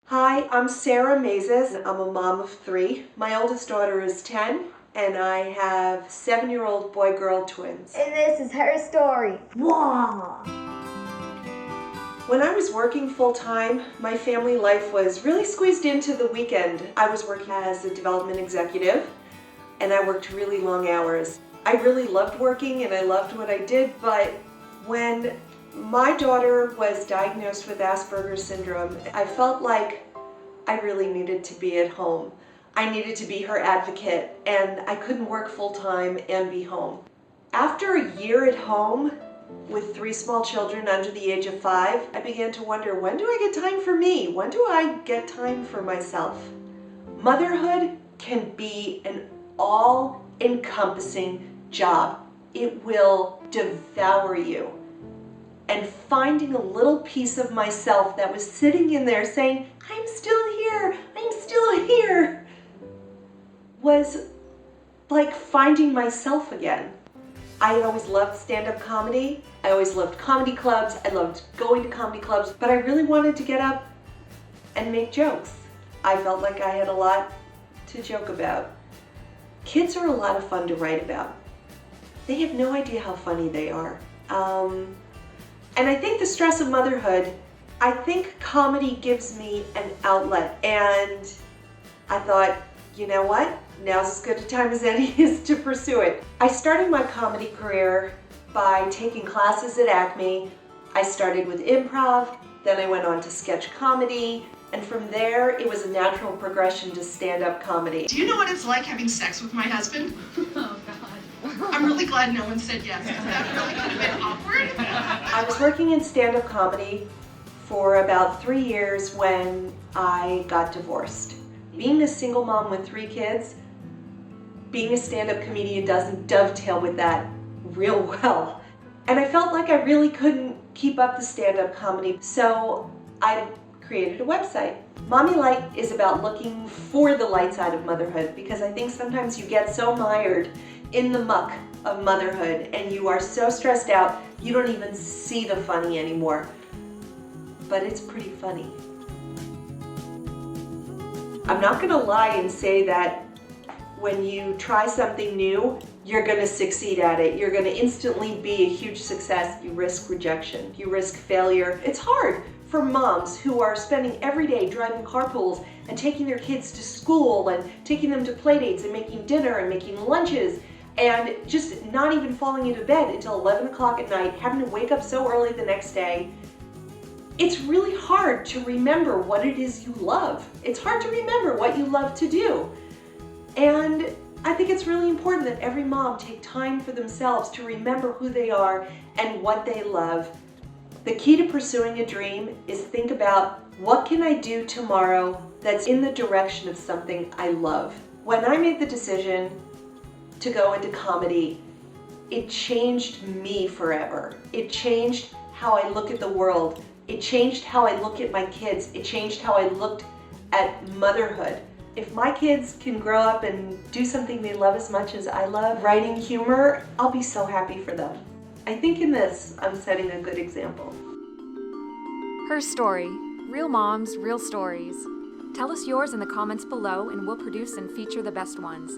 Hi, I'm Sarah Maizes. I'm a mom of 3. My oldest daughter is 10, and I have 7-year-old boy-girl twins. And this is her story. Wow! When I was working full-time, my family life was really squeezed into the weekend. I was working as a development executive, and I worked really long hours. I really loved working and I loved what I did, but when my daughter was diagnosed with Asperger's syndrome, I felt like I really needed to be at home. I needed to be her advocate, and I couldn't work full-time and be home. After a year at home with 3 small children under the age of 5, I began to wonder, when do I get time for me? When do I get time for myself? Motherhood can be an all-encompassing job. It will devour you. And finding a little piece of myself that was sitting in there saying, I'm still here, was like finding myself again. I had always loved stand-up comedy. I always loved comedy clubs. I loved going to comedy clubs, but I really wanted to get up and make jokes. I felt like I had a lot to joke about. Kids are a lot of fun to write about. They have no idea how funny they are. And I think the stress of motherhood, I think comedy gives me an outlet, and I thought, you know what? Now's as good a time as any is to pursue it. I started my comedy career by taking classes at Acme. I started with improv, then I went on to sketch comedy, and from there it was a natural progression to stand-up comedy. Do you know what it's like having sex with my husband? Oh, God. I'm really glad no one said yes, because that really could have been awkward. I was working in stand-up comedy for about 3 years when I got divorced. Being a single mom with 3 kids, being a stand-up comedian doesn't dovetail with that real well. And I felt like I really couldn't keep up the stand-up comedy, so I created a website. Mommy Light is about looking for the light side of motherhood, because I think sometimes you get so mired in the muck of motherhood and you are so stressed out you don't even see the funny anymore. But it's pretty funny. I'm not gonna lie and say that when you try something new, you're gonna succeed at it. You're gonna instantly be a huge success. You risk rejection, you risk failure. It's hard for moms who are spending every day driving carpools and taking their kids to school and taking them to play dates and making dinner and making lunches and just not even falling into bed until 11 o'clock at night, having to wake up so early the next day. It's really hard to remember what it is you love. It's hard to remember what you love to do. And I think it's really important that every mom take time for themselves to remember who they are and what they love. The key to pursuing a dream is think about, what can I do tomorrow that's in the direction of something I love? When I made the decision to go into comedy, it changed me forever. It changed how I look at the world. It changed how I look at my kids. It changed how I looked at motherhood. If my kids can grow up and do something they love as much as I love, writing humor, I'll be so happy for them. I think in this, I'm setting a good example. Her story. Real moms, real stories. Tell us yours in the comments below and we'll produce and feature the best ones.